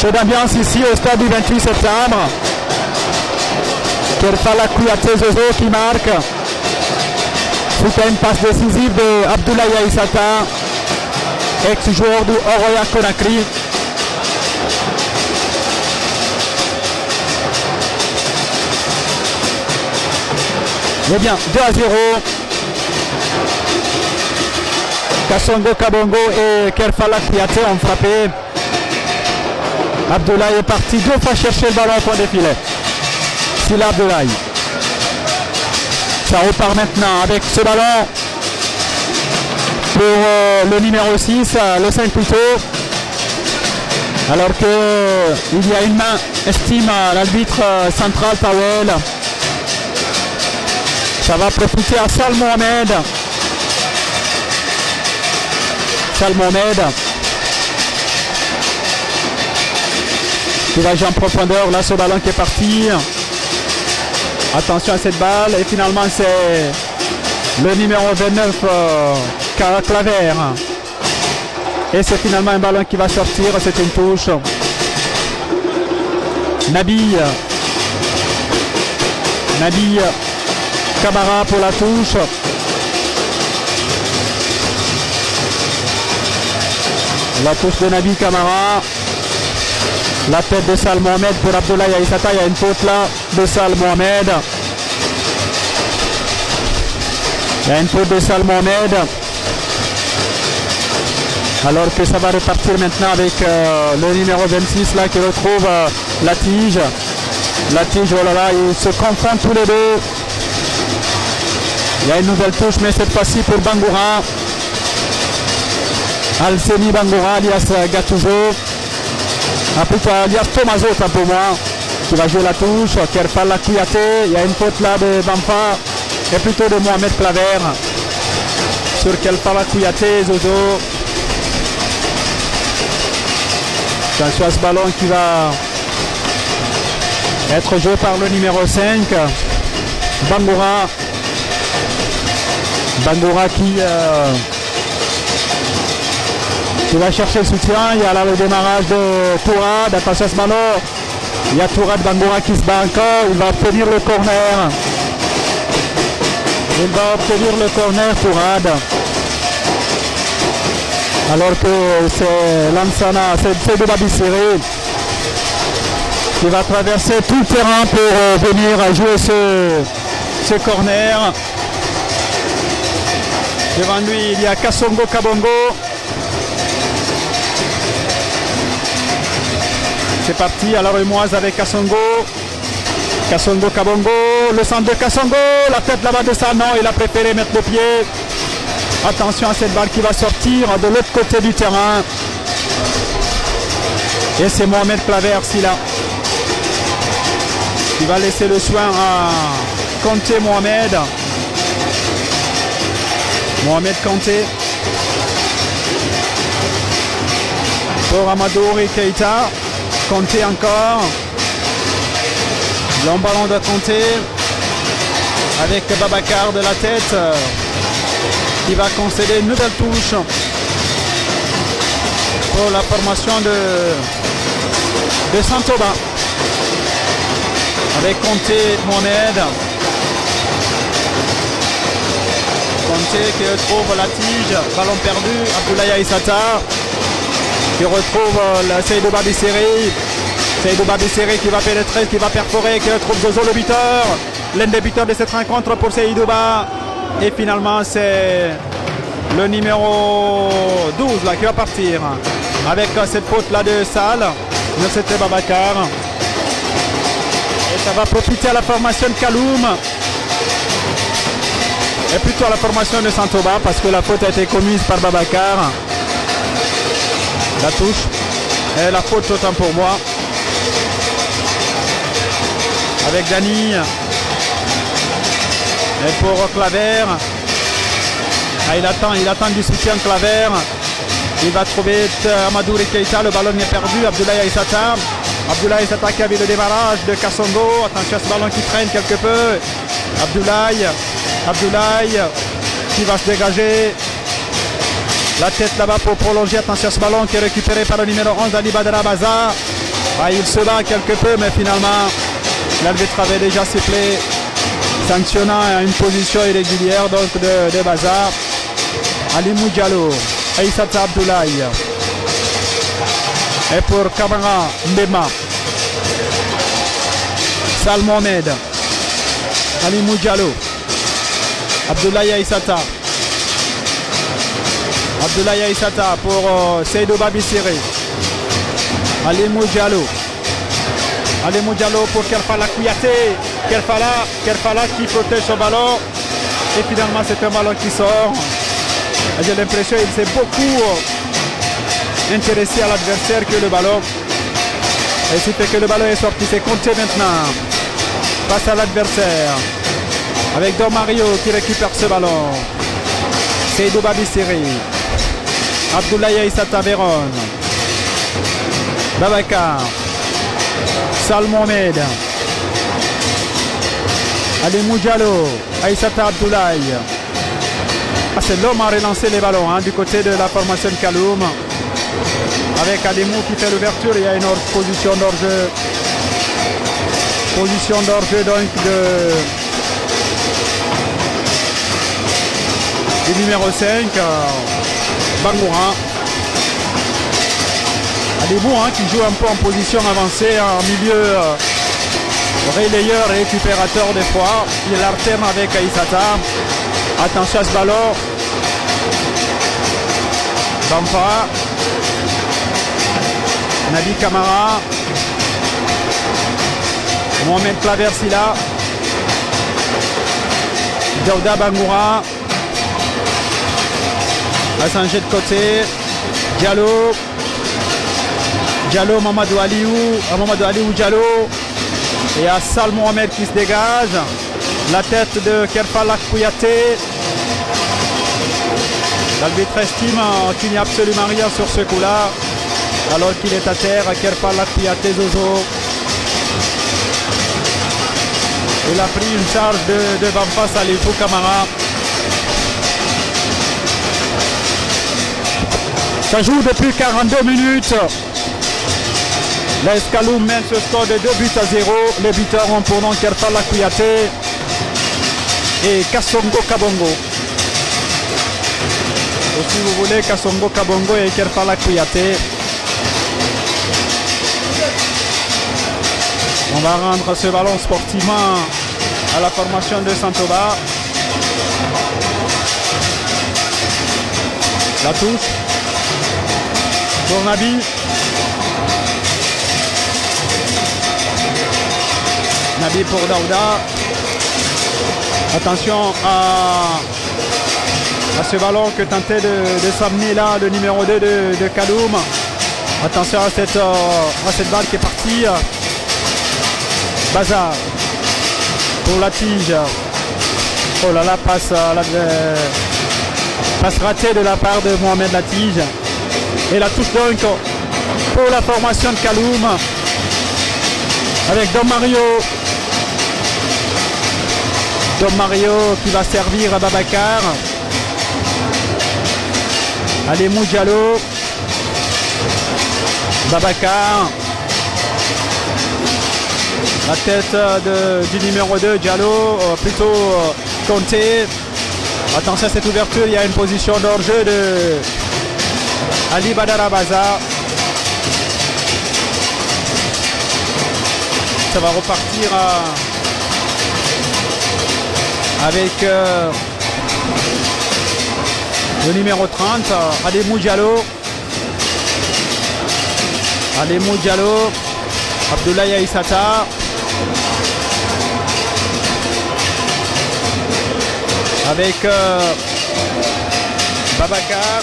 Chaud d'ambiance ici au stade du 28 septembre. Kerfala Kouyaté Zozo qui marque. Suite à une passe décisive de Abdoulaye Aïssata, ex-joueur du Oroya Conakry. Eh bien, 2-0. Kassongo Kabongo et Kerfala Kouyaté ont frappé. Abdoulaye est parti deux fois chercher le ballon au point des filets. Sila Abdoulaye. Ça repart maintenant avec ce ballon pour le numéro 6, le 5 plutôt. Alors qu'il y a une main, estime l'arbitre central Powell. Ça va profiter à Sal Mohamed. Sal Mohamed qui va jouer en profondeur. Là, ce ballon qui est parti. Attention à cette balle. Et finalement, c'est le numéro 29, Claver. Et c'est finalement un ballon qui va sortir. C'est une touche. Nabi Camara pour la touche. La touche de Nabi Camara. La tête de Sal Mohamed pour Abdoulaye Aïssata. Il y a une faute là de Sal Mohamed. Il y a une faute de Sal Mohamed. Alors que ça va repartir maintenant avec le numéro 26 là qui retrouve la tige. La tige, oh là là, ils se confondent tous les deux. Il y a une nouvelle touche, mais cette fois-ci pour Bangoura. Alseni Bangoura, alias Gattuso. Plutôt alias Tomaso, pour moi, qui va jouer la touche. Kerfala Kouyaté. Il y a une faute là de Bamfa. Et plutôt de Mohamed Claver. Sur Kerfala Kouyaté, Zozo. Attention à ce ballon qui va être joué par le numéro 5. Bangoura. Bangoura qui va chercher le soutien. Il y a là le démarrage de Tourade. Attention à ce ballon. Il y a Tourade Bangoura qui se bat encore. Il va obtenir le corner. Il va obtenir le corner Tourade. Alors que c'est Lansana, c'est de Babisséré qui va traverser tout le terrain pour venir jouer ce corner. Devant lui, il y a Kassongo Kabongo. C'est parti à la remoise avec Kassongo. Kassongo Kabongo, le centre de Kassongo, la tête là-bas de ça. Non, il a préféré mettre le pied. Attention à cette balle qui va sortir de l'autre côté du terrain. Et c'est Mohamed Claver, là qui va laisser le soin à Kanté Mohamed. Mohamed Kanté. Pour Amadouri Keita. Kanté encore. Long ballon de Kanté. Avec Babacar de la tête. Qui va concéder une nouvelle touche. Pour la formation de Santoba. Avec Kanté Mohamed. Kanté qui retrouve la tige, ballon perdu, Abdoulaye Aïssata qui retrouve Seydou Babisséré. Seydou Babisséré qui va pénétrer, qui va perforer, qui retrouve Zozo le buteur. L'un des buteurs de cette rencontre pour Seydou Ba. Et finalement c'est le numéro 12 là, qui va partir. Avec cette faute là de Sal. Mais c'était Babacar. Et ça va profiter à la formation de Kaloum. Et plutôt à la formation de Santoba parce que la faute a été commise par Babacar. La touche. Et la faute autant pour moi. Avec Dani. Et pour Claver. Ah, il attend du soutien Claver. Il va trouver Amadouri Keita. Le ballon est perdu. Abdoulaye Aïssata. Abdoulaye Aïssata qui a vu le démarrage de Kassongo. Attention à ce ballon qui traîne quelque peu. Abdoulaye qui va se dégager. La tête là-bas pour prolonger. Attention à ce ballon qui est récupéré par le numéro 11 Ali Badara Baza. Ah, il se bat quelque peu, mais finalement, l'arbitre avait déjà sifflé, sanctionnant une position irrégulière donc de Baza. Alimou Diallo, Aïssata Abdoulaye. Et pour Kamara Mbema, Sal Mohamed, Alimou Diallo, Abdoulaye Aïssata. Abdoulaye Aïssata pour Seydou Babissiré. Alimou Diallo. Alimou Diallo pour Kerfala Kouyaté. Kerfala qui protège son ballon. Et finalement c'est un ballon qui sort. J'ai l'impression qu'il s'est beaucoup intéressé à l'adversaire que le ballon. Et ce fait que le ballon est sorti. C'est compté maintenant. Face à l'adversaire. Avec Don Mario qui récupère ce ballon. Seydou Babissiré. Abdoulaye Aïssata Véron. Babacar. Sal Mohamed. Alimou Diallo. Aïssata Abdoulaye. Ah, c'est l'homme à relancer les ballons du côté de la formation de Kaloum. Avec Alimou qui fait l'ouverture. Il y a une position d'hors-jeu. Position d'hors-jeu donc du numéro 5. Bangoura. Alimou qui joue un peu en position avancée en milieu relayeur et récupérateur des fois. Il alterne avec Aïssata. Attention à ce ballon. Bampa. Nabi Kamara. Mohamed Claversila. Daouda Bangoura. Va changer de côté. Diallo. Diallo, Mamadou Aliou Diallo. Et à Sal Mohamed qui se dégage. La tête de Kerfala Kouyaté. L'arbitre estime qu'il n'y a absolument rien sur ce coup-là. Alors qu'il est à terre. Kerfala Kouyaté Zozo. Il a pris une charge de Bampa Salifou Kamara. Ça joue depuis 42 minutes. L'Escaloum mène ce score de 2 buts à 0. Les buteurs ont pour nom Kerfala Kouyaté et Kassongo Kabongo. Et si vous voulez, Kassongo Kabongo et Kerfala Kouyaté. On va rendre ce ballon sportivement à la formation de Santoba. La touche. Pour Nabi. Nabi pour Daouda. Attention à ce ballon que tentait de s'amener là le numéro 2 de Kaloum. Attention à cette balle qui est partie. Bazar pour la tige. Oh là là, passe ratée de la part de Mohamed Latige. Et la touche donc pour la formation de Kaloum. Avec Don Mario. Don Mario qui va servir à Babacar. Alimou Diallo. Babacar. La tête du numéro 2, Diallo, plutôt Conté. Attention à cette ouverture, il y a une position d'hors-jeu de Ali Badara Baza. Ça va repartir avec le numéro 30, Alimou Diallo. Alimou Diallo, Abdoulaye Aïssata. Avec Babacar.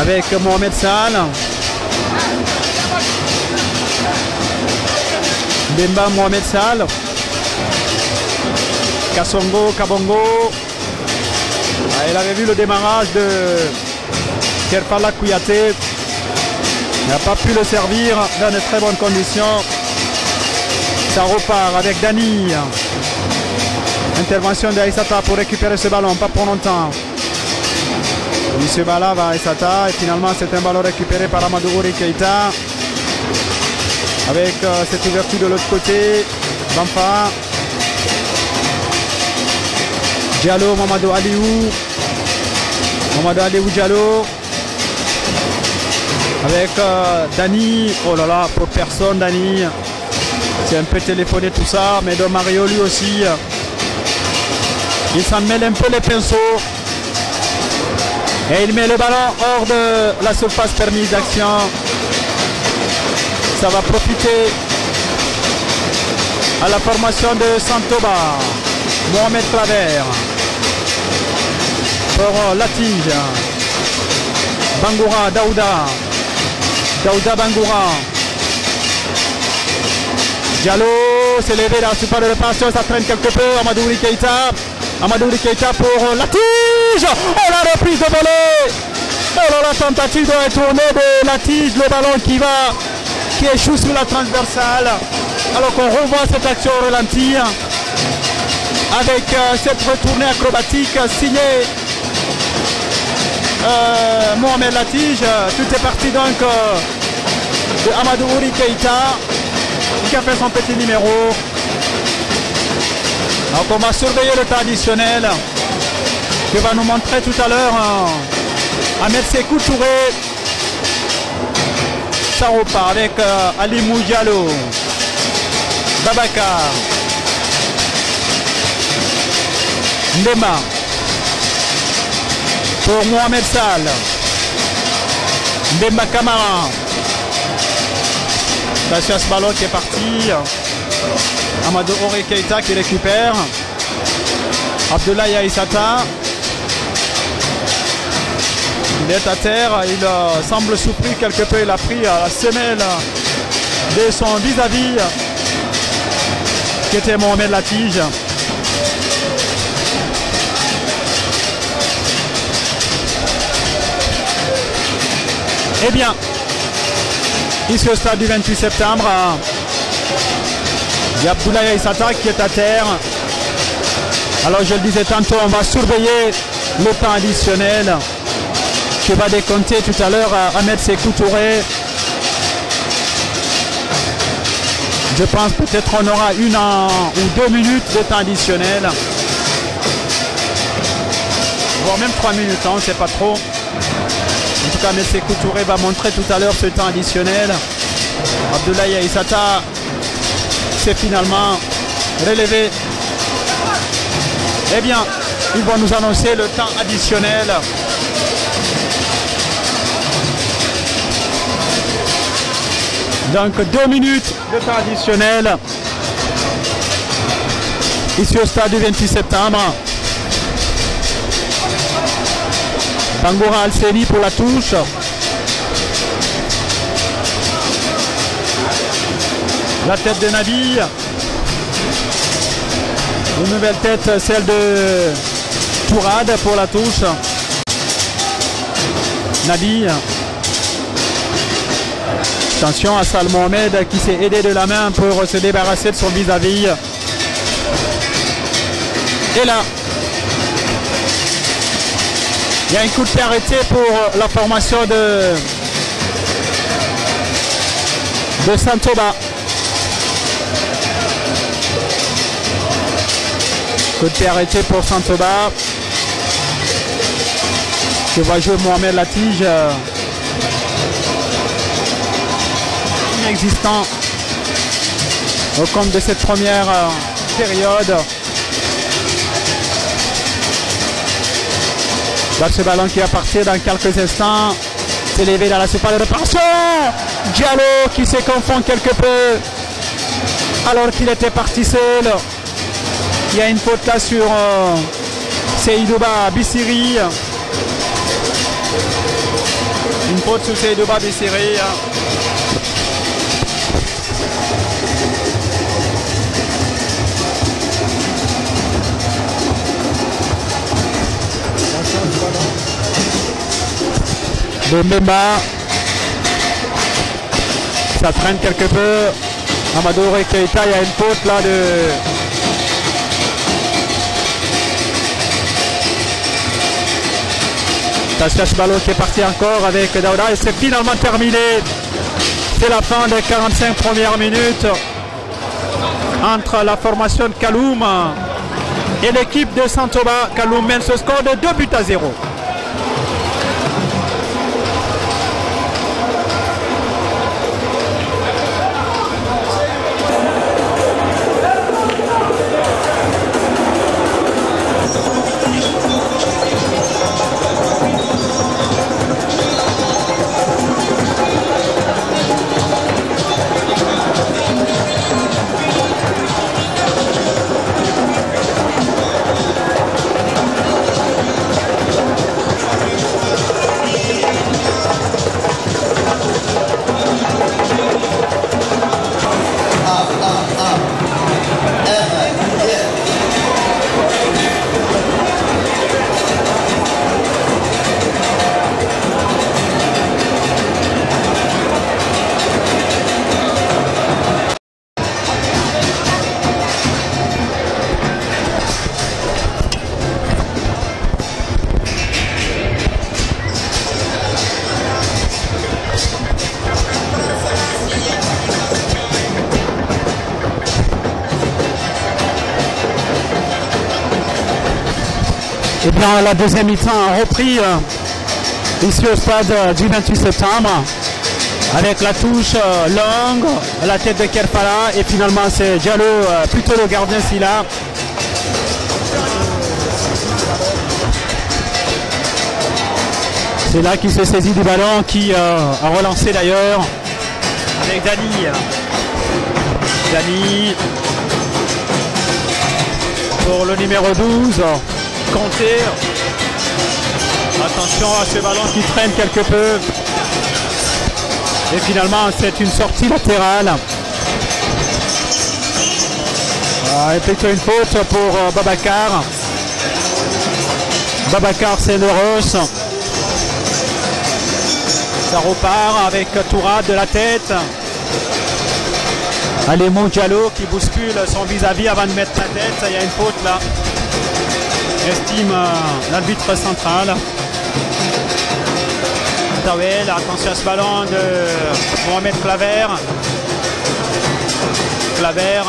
Avec Mohamed Sal. Bemba Mohamed Sal. Kassongo Kabongo. Il avait vu le démarrage de Kerfala Kouyaté. Il n'a pas pu le servir dans de très bonnes conditions. Ça repart avec Dani. Intervention d'Aïssata pour récupérer ce ballon, pas pour longtemps. Il se balade à Aissata et finalement c'est un ballon récupéré par Amadou Ouri Keita. Avec cette ouverture de l'autre côté. Bamfa. Diallo, Mamadou Aliou. Mamadou Aliou Diallo. Avec Dani. Oh là là, pour personne Dani. C'est un peu téléphoné tout ça. Mais de Mario lui aussi. Il s'en mêle un peu les pinceaux. Et il met le ballon hors de la surface permise d'action. Ça va profiter à la formation de Santoba. Mohamed Claver. Pour Latij. Bangoura, Daouda. Daouda Bangoura. Diallo s'est levé dans la surface de réparation. Ça traîne quelque peu. Amadou Ouri Keita. Amadou Ouri Keita pour Latij. Oh, la reprise de volée. Oh là, la tentative de retourner de Latij. Le ballon qui échoue sur la transversale. Alors qu'on revoit cette action au ralenti avec cette retournée acrobatique signée Mohamed Latij. Tout est parti donc de Amadou Ouri Keita qui a fait son petit numéro. Donc on va surveiller le temps additionnel que va nous montrer tout à l'heure Ahmed Sékou Touré. Ça repart avec Ali Diallo, Babacar, Ndema pour Mohamed Sall, Ndema Kamara. Attention à ce ballon qui est parti. Amadou Ouri Keita qui récupère. Abdoulaye Aissata. Il est à terre, il semble souffrir quelque peu, il a pris la semelle de son vis-à-vis qui était Mohamed Latij. Eh bien, ici au stade du 28 septembre, il y a Abdoulaye Aissata qui est à terre. Alors je le disais tantôt, on va surveiller le temps additionnel que va décompter tout à l'heure Ahmed Sékou Touré. Je pense peut-être qu'on aura 1 ou 2 minutes de temps additionnel. Voire même 3 minutes, on ne sait pas trop. En tout cas, Ahmed Sékou Touré va montrer tout à l'heure ce temps additionnel. Abdoulaye Aissata s'est finalement relevé. Eh bien, ils vont nous annoncer le temps additionnel. Donc 2 minutes de temps additionnel ici au stade du 28 septembre. Bangoura Alseni pour la touche. La tête de Nabi. Une nouvelle tête, celle de Tourade pour la touche. Nabi. Attention à Sall Mohamed qui s'est aidé de la main pour se débarrasser de son vis-à-vis. Et là, il y a un coup de pied arrêté pour la formation de Santoba. Coup de pied arrêté pour Santoba. Que va jouer Mohamed Latij. Inexistant au compte de cette première période. Là, ce ballon qui va partir dans quelques instants. C'est levé dans la surface de réparation. Diallo qui se confond quelque peu alors qu'il était parti seul. Il y a une faute là sur Seydouba Bissiri. Une faute sur Seydouba Bissiri. De Mbemba, ça traîne quelque peu. Amadou Ouri Keita, il y a une faute là de Attention, ce ballon qui est parti encore avec Daouda et c'est finalement terminé. C'est la fin des 45 premières minutes entre la formation de Kaloum et l'équipe de Saint-Thomas. Kaloum mène ce score de 2-0. Et bien la deuxième mi-temps a repris ici au stade du 28 septembre avec la touche longue, la tête de Kerfala et finalement c'est Diallo, plutôt le gardien Silla. C'est là qu'il se saisit du ballon, qui a relancé d'ailleurs avec Dani. Dani pour le numéro 12. Conté. Attention à ce ballon qui traîne quelque peu. Et finalement, c'est une sortie latérale. Et plutôt une faute pour Babacar. Babacar Seneros. Ça repart avec Tourade de la tête. Alémo Diallo qui bouscule son vis-à-vis avant de mettre la tête. Il y a une faute là. Estime l'arbitre central. Tawel, attention à ce ballon de Mohamed Claver. Claver,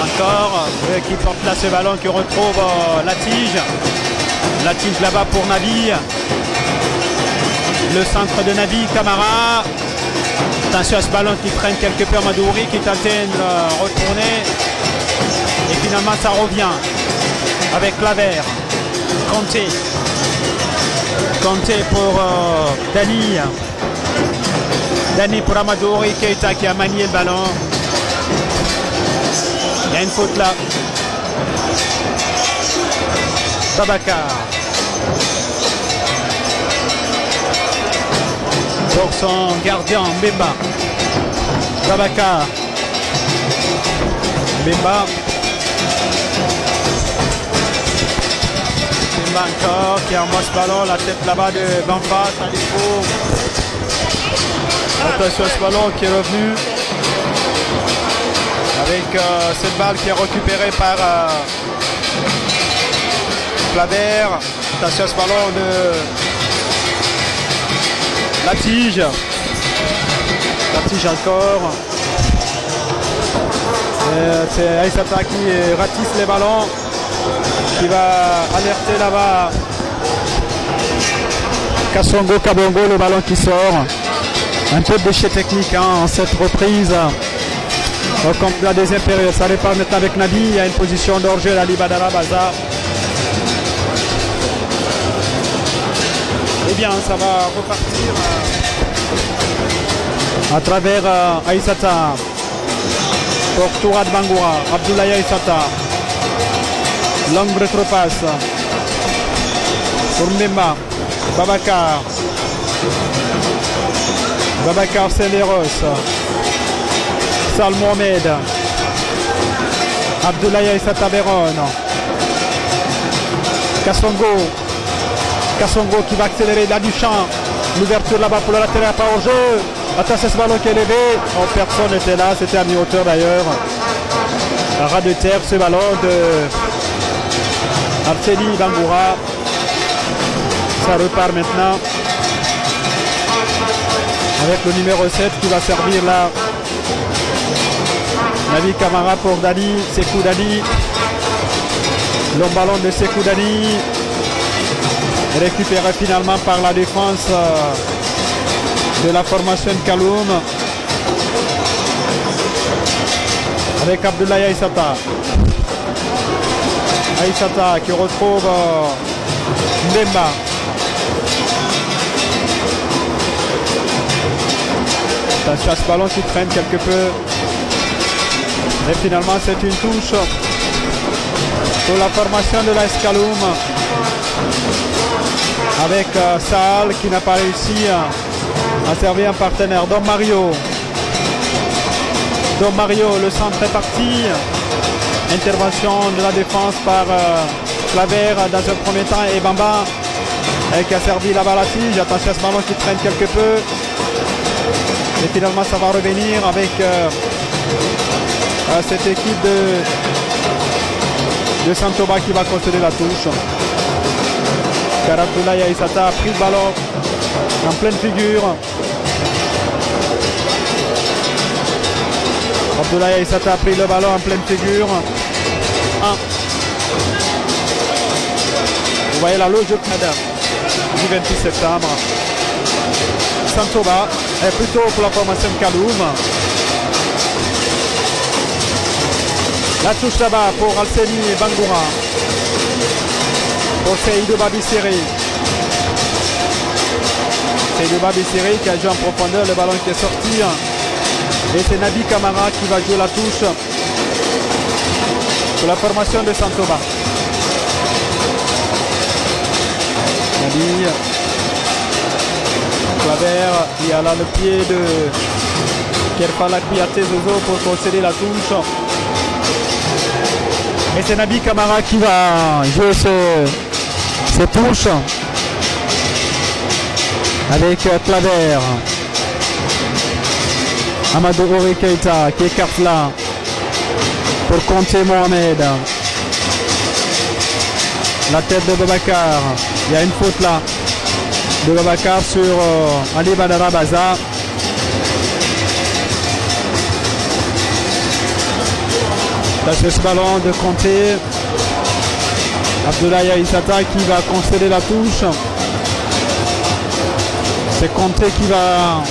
encore, qui porte là ce ballon, qui retrouve la tige. La tige là-bas pour Nabi. Le centre de Nabi, Camara. Attention à ce ballon qui traîne quelque peu, Madouri qui tentait de retourner. Et finalement ça revient. Avec Claver, Conté pour Dani. Dani pour Amadouri Keita qui a manié le ballon. Il y a une faute là. Babacar. Pour son gardien Mbemba. Babacar. Mbemba. Encore qui envoie ce ballon, la tête là-bas de Bamba, Talifo. Attention à ce ballon qui est revenu avec cette balle qui est récupérée par Claver. Attention à ce ballon de la tige. La tige encore. C'est Aïssata qui ratisse les ballons, qui va alerter là-bas Kassongo Kabongo, le ballon qui sort. Un peu de déchet technique en cette reprise. Comme la deuxième période, ça dépend maintenant avec Nabi. Il y a une position d'orge à Libadara Baza. Eh bien, ça va repartir à travers Aïssata pour Tourade Bangoura, Abdoulaye Aïssata. Longue retropasse pour Mbemba. Babacar. Babacar Seneros. Sal Mohamed. Abdoulaye Aïssata Beron. Kassongo. Kassongo qui va accélérer là du champ. L'ouverture là-bas pour le latéral, pas au jeu. Attention, ce ballon qui est levé. Oh, personne n'était là, c'était à mi-hauteur d'ailleurs. Un ras de terre, ce ballon de Abseli Bangoura. Ça repart maintenant avec le numéro 7 qui va servir là. Nabi Camara pour Dani, Sekou Dani. Le ballon de Sekou Dani récupéré finalement par la défense de la formation Kaloum avec Abdoulaye Aïssata. Aïssata qui retrouve Mbemba. Attention à ce ballon qui traîne quelque peu. Et finalement c'est une touche pour la formation de l'AS Kaloum avec Saal qui n'a pas réussi à servir un partenaire. Dom Mario, le centre est parti. Intervention de la défense par Claver dans un premier temps et Bamba qui a servi la balle à tige. Attention à ce ballon qui traîne quelque peu. Et finalement ça va revenir avec cette équipe de Santoba qui va concéder la touche. Car Abdoulaye Aïssata a pris le ballon en pleine figure. Abdoulaye Aïssata a pris le ballon en pleine figure. Vous voyez la loge de Canada du 28 septembre. Santoba est plutôt pour la formation Kaloum. La touche là-bas pour Alseni et Bangoura. Pour Seydou Babisseri. Seydou Babisseri qui a joué en profondeur, le ballon qui est sorti. Et c'est Nabi Camara qui va jouer la touche pour la formation de Santoba. Nabi Claver, il y a là le pied de Kerfala Kouyaté Zozo pour concéder la touche. Et c'est Nabi Camara qui va jouer ce touche avec Claver. Amadou Ori Keita qui écarte là pour compter Mohamed. La tête de Babacar. Il y a une faute là de Babacar sur Ali Badara Baza. Là c'est ce ballon de Conté. Abdoulaye Aïssata qui va concéder la touche. C'est Conté qui va